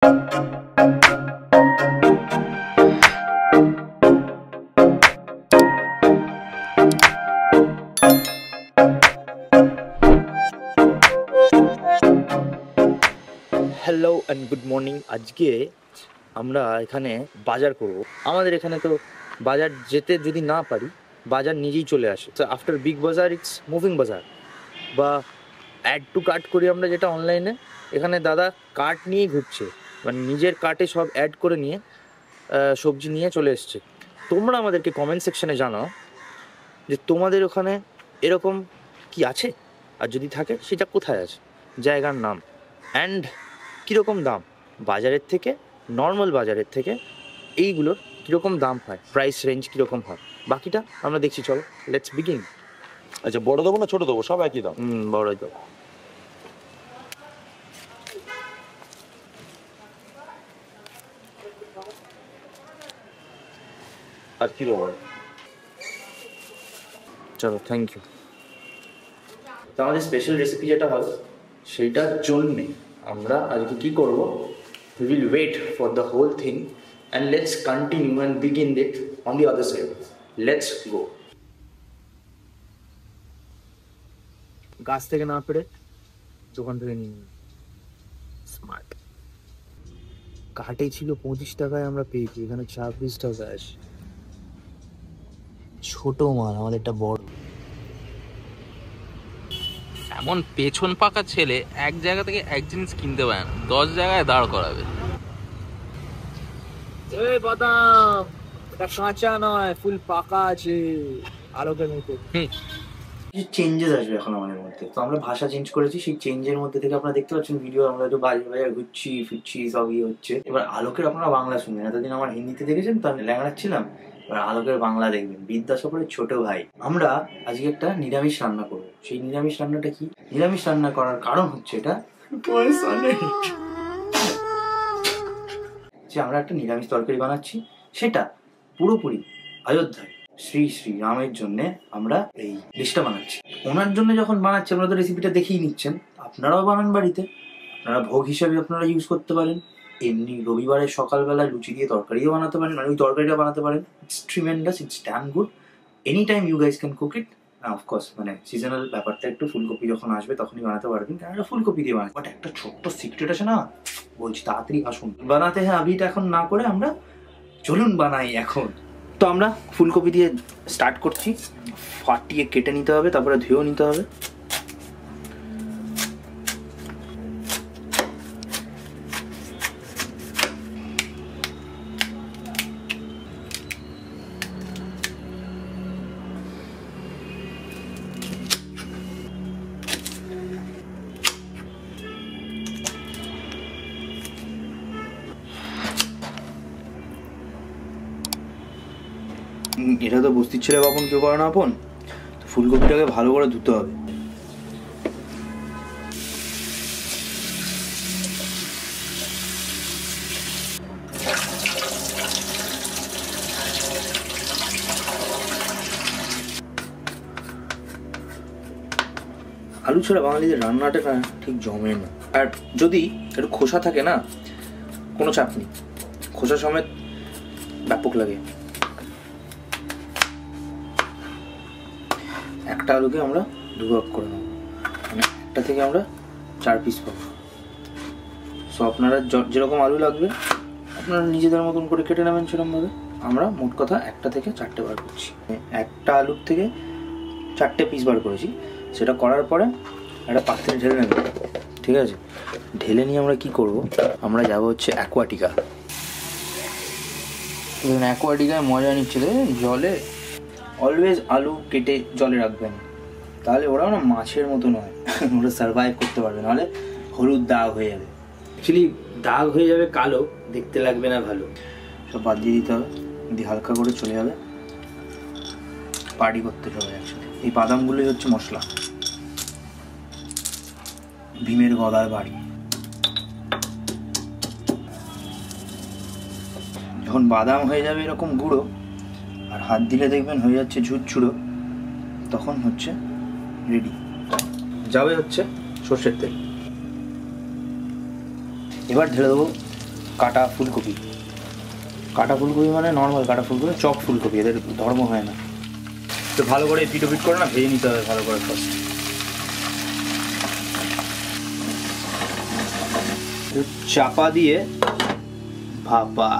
Hello and good morning. আজকে আমরা এখানে বাজার করব। আমাদের এখানে তো বাজার যেতে যদি না পারি, বাজার নিজেই চলে আসে। তো আফটার বিগ বাজার ইটস মুভিং বাজার, বা অ্যাড টু কার্ট করি আমরা যেটা অনলাইনে। এখানে দাদা কার্ট নিয়েই ঘুরছে, মানে নিজের কার্টে সব অ্যাড করে নিয়ে সবজি নিয়ে চলে এসছে। তোমরা আমাদেরকে কমেন্ট সেকশনে জানাও যে তোমাদের ওখানে এরকম কি আছে, আর যদি থাকে সেটা কোথায় আছে, জায়গার নাম, অ্যান্ড কীরকম দাম বাজারের থেকে, নর্মাল বাজারের থেকে এইগুলোর কীরকম দাম হয়, প্রাইস রেঞ্জ কীরকম হয়, বাকিটা আমরা দেখছি। চলো লেটস বিগিন। আচ্ছা, বড় দেবো না ছোট দেবো? সব একই দাম। বড়ই দেবো। আর কি দেবো? চলো, থ্যাংক ইউ। তো আমাদের স্পেশাল রেসিপি যেটা হবে সেইটার জন্যে আমরা আজকে কী করবো, we will wait for the whole thing and let's continue and begin it on the other side. Let's go. গাছ থেকে না পেড়ে দোকান থেকে নিয়ে স্মার্ট। কাটে ছিল 25 টাকায়, আমরা পেয়েছি এখানে 26 টাকায় আসে। ছোট মাল, আমাদেরটা বড়। এমন পেছন পাকা ছেলে এক জায়গা থেকে এক জিনিস কিনতে পারে না, 10 জায়গায় দাঁড় করাবে। এই বাদাম এটা কাঁচা নয়, ফুল পাকা আছে আলোকের মতো। কিছু চেঞ্জেস আসবে এখন আমাদের মধ্যে, তো আমরা ভাষা চেঞ্জ করেছি। সেই চেঞ্জের মধ্যে থেকে আপনারা দেখতে পাচ্ছেন ভিডিও, আমরা তো বাজার বাজার ঘুরছি ফিরছি, সব ইয়ে হচ্ছে। এবার আলোকের আপনারা বাংলা শুনবেন। এতদিন আমার হিন্দিতে দেখেছেন তো আমি ল্যাংড়াচ্ছিলাম, এবার আলোকের বাংলা দেখবেন। বিদ্যাসাগরের ছোট ভাই। আমরা আজকে একটা নিরামিষ রান্না করবো। সেই নিরামিষ রান্নাটা কি? নিরামিষ রান্না করার কারণ হচ্ছে এটা যে আমরা একটা নিরামিষ তরকারি বানাচ্ছি, সেটা পুরোপুরি অযোধ্যায় শ্রী শ্রী রামের জন্যে আমরা এই ডিশটা বানাচ্ছি। ওনার জন্য যখন বানাচ্ছি, আমরা তো রেসিপিটা দেখেই নিচ্ছেন। আপনারাও বানান বাড়িতে, আপনারা ভোগ হিসাবে আপনারা ইউজ করতে পারেন। এমনি রবিবারের সকালবেলা লুচি দিয়ে তরকারিও বানাতে পারেন, মানে ওই তরকারিটা বানাতে পারেন। It's tremendous, it's damn good. Any time you guys can cook it. Of course মানে সিজনাল ব্যাপারটা, একটু ফুলকপি যখন আসবে তখনই বানাতে পারবেন, কারণ ফুলকপি দিয়ে বানাবে। বাট একটা ছোট্ট সিক্রেট আছে না, বলছি তাড়াতাড়ি আসুন বানাতে। হ্যাঁ, আবিটা এখন না করে আমরা চলুন বানাই এখন। তো আমরা ফুলকপি দিয়ে স্টার্ট করছি। ফাটিয়ে কেটে নিতে হবে, তারপরে ধুয়েও নিতে হবে। এটা তো বস্তির ছেলে বাপন, কেউ করে না আপন। তো ফুলকপিটাকে ভালো করে ধুতে হবে। আলু ছাড়া বাঙালিদের রান্নাটা না ঠিক জমে না। আর যদি একটু খোসা থাকে না, কোনো চাপ নেই, খোসা সমেত ব্যাপক লাগে। একটা আলুকে আমরা দুভাগ করে নেব, মানে একটা থেকে আমরা 4 পিস পাবো। সো আপনারা যেরকম আলু লাগবে আপনারা নিজেদের মতন করে কেটে নেবেন সেরকমভাবে। আমরা মোট কথা 1টা থেকে 4টে বার করছি, একটা আলুর থেকে 4টে পিস বার করেছি। সেটা করার পরে একটা পাত্রে ঢেলে নেব, ঠিক আছে? ঢেলে নিয়ে আমরা কি করব, আমরা যাব হচ্ছে অ্যাকোয়াটিকা। অ্যাকোয়াটিকায় মজা নিচ্ছে, দেখেন জলে। অলওয়েজ আলু কেটে জলে রাখবেন, তাহলে ওরা না মাছের মতো নয়, ওরা সার্ভাইভ করতে পারবে, নাহলে হলুদ দাগ হয়ে যাবে। অ্যাকচুয়ালি দাগ হয়ে যাবে কালো, দেখতে লাগবে না ভালো। সব বাদ দিয়ে দিতে হবে, দিয়ে হালকা করে চলে যাবে পার্টি করতে সবাই একসাথে। এই বাদামগুলোই হচ্ছে মশলা, ভীমের গদার বাড়ি। যখন বাদাম হয়ে যাবে এরকম গুঁড়ো, আর হাত দিলে দেখবেন হয়ে যাচ্ছে ঝুরঝুরো, তখন হচ্ছে রেডি। যাবে হচ্ছে সর্ষের তেল। এবার ঢেলে দেবো কাটা ফুলকপি। কাটা ফুলকপি মানে নর্মাল কাটা ফুলকপি, চপ ফুলকপি, এদের ধর্ম হয় না। তো ভালো করে পিটো পিট করে না ভেজে নিতে হবে ভালো করে ফার্স্ট। চাপা দিয়ে ভাপা।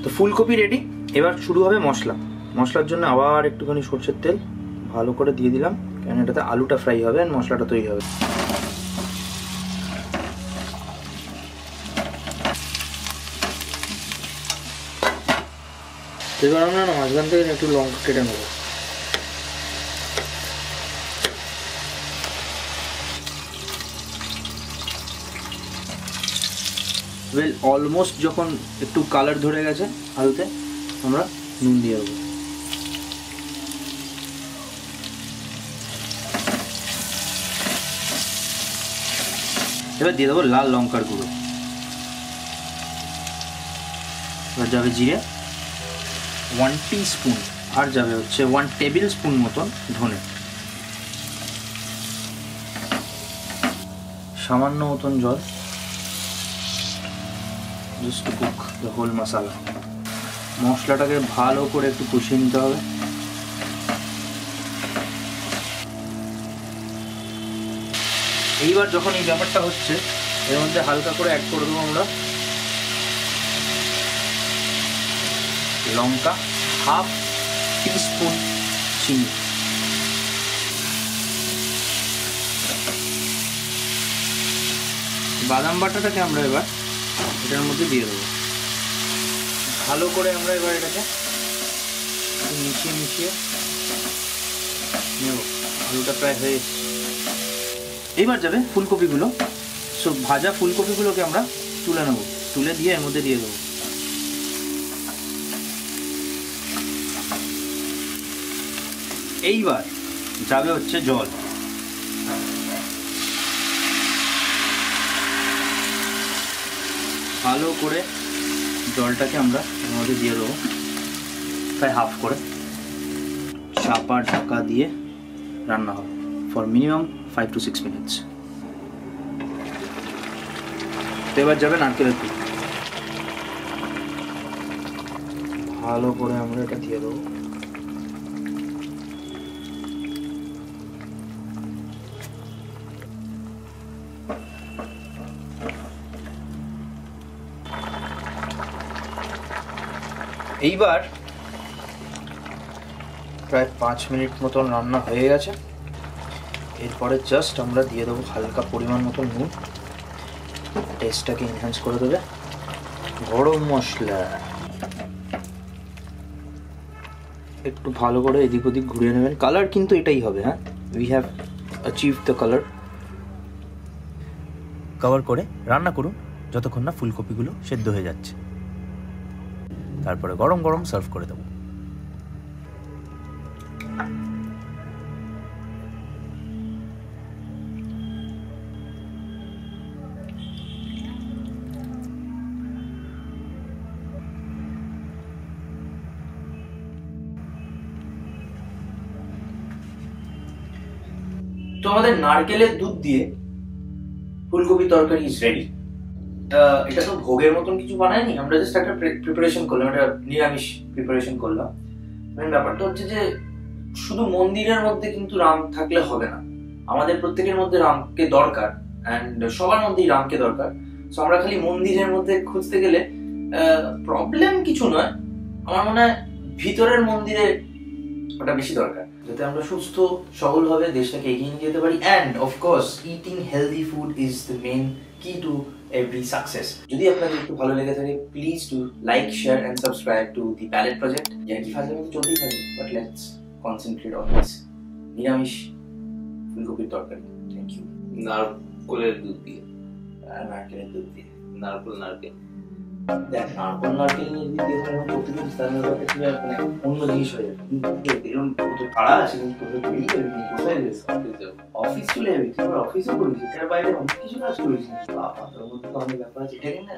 তো ফুলকপি রেডি। এবার শুরু হবে মশলা। মশলার জন্য আবার একটুখানি সরষের তেল ভালো করে দিয়ে দিলাম, কারণ এটাতে আলুটা ফ্রাই হবে আর মশলাটা তৈরি হবে। এবার আমরা না মাঝখান থেকে একটু লঙ্কা কেটে নেবো। ওয়েল অলমোস্ট যখন একটু কালার ধরে গেছে আলুতে, আমরা নুন দিয়ে দেবো। এবার দিয়ে দেবো লাল লঙ্কার গুঁড়ো। এবার যাবে জিরে 1 টিস্পুন, আর যাবে হচ্ছে 1 টেবিল স্পুন মতন ধনে, সামান্য মতন জল, just to cook the whole masala. মশলাটাকে ভালো করে একটু কষিয়ে নিতে হবে। এইবার যখন এই ব্যাপারটা হচ্ছে, এর মধ্যে হালকা করে অ্যাড করে দেবো আমরা লঙ্কা, 1/2 টিস্পুন চিনি, বাদাম বাটাটাকে আমরা এবার এটার মধ্যে দিয়ে দেবো। ভালো করে আমরা এবার এটাকে মিশিয়ে মিশিয়ে নেব। আলুটা প্রায় হয়ে এসছে। এইবার যাবে ফুলকপিগুলো। সো ভাজা ফুলকপিগুলোকে আমরা তুলে নেব, তুলে দিয়ে এর মধ্যে দিয়ে দেবো। এইবার যাবে হচ্ছে জল। ভালো করে জলটাকে আমরা এর মধ্যে দিয়ে দেবো, প্রায় হাফ করে। চাপা ঢাকা দিয়ে রান্না হবে ফর মিনিমাম 5 to 6 মিনিটস। তো এবার যাবে নারকেলের দুধ। ভালো করে আমরা এটা দিয়ে দেবো। এইবার প্রায় 5 মিনিট মতন রান্না হয়ে গেছে। এরপরে জাস্ট আমরা দিয়ে দেবো হালকা পরিমাণ মতো নুন, টেস্টটাকে এনহ্যান্স করে দেবে। গরম মশলা একটু ভালো করে এদিক ওদিক ঘুরিয়ে নেবেন। কালার কিন্তু এটাই হবে, হ্যাঁ, we have achieve the colour. Cover করে রান্না করুন যতক্ষণ না ফুলকপিগুলো সেদ্ধ হয়ে যাচ্ছে। তারপরে গরম গরম সার্ভ করে দেবো। তো আমাদের নারকেলের দুধ দিয়ে ফুলকপি তরকারি ইজ রেডি। এটা তো ভোগের মতন কিছু বানায়নি, আমরা জাস্ট একটা প্রিপারেশন করলাম, একটা নিরামিষ প্রিপারেশন করলাম। ব্যাপারটা হচ্ছে যে শুধু মন্দিরের মধ্যে কিন্তু রাম থাকলে হবে না, আমাদের প্রত্যেকের মধ্যে রামকে দরকার, অ্যান্ড সবার মধ্যেই রামকে দরকার। সো আমরা খালি মন্দিরের মধ্যে খুঁজতে গেলে প্রবলেম কিছু নয়, আমার মনে হয় ভিতরের মন্দিরে ওটা বেশি দরকার, যাতে আমরা সুস্থ সবলভাবে দেশটাকে এগিয়ে নিয়ে যেতে পারি। And of course eating healthy food is the main key to every success. যদি আপনাদের একটু ভালো লেগে থাকে, please do like, share and subscribe to the palate project. ইয়ার্কি ফাজলামি তো চলতেই থাকে, but let's concentrate on this নিরামিষ ফুলকপির তরকারি। Thank you. নারকেলের দুধ দিয়ে, নারকেলের দুধ দিয়ে, নারকেল দেখ নারকল নারকেল নিয়ে যদি এরকম প্রতিদিন স্থানীয় ব্যাপারটা কি মানে অন্য জিনিস হয়ে যাবে কিন্তু এরকম তো পাড়া আছে কিন্তু তোদের বেরিয়ে যাবি কিন্তু কোথায় যাবে অফিস চলে যাবি তুই অফিসে করিস এটার বাইরে অনেক কিছু কাজ করিস বাবা তোর মধ্যে তো অনেক ব্যাপার আছে এটাকে না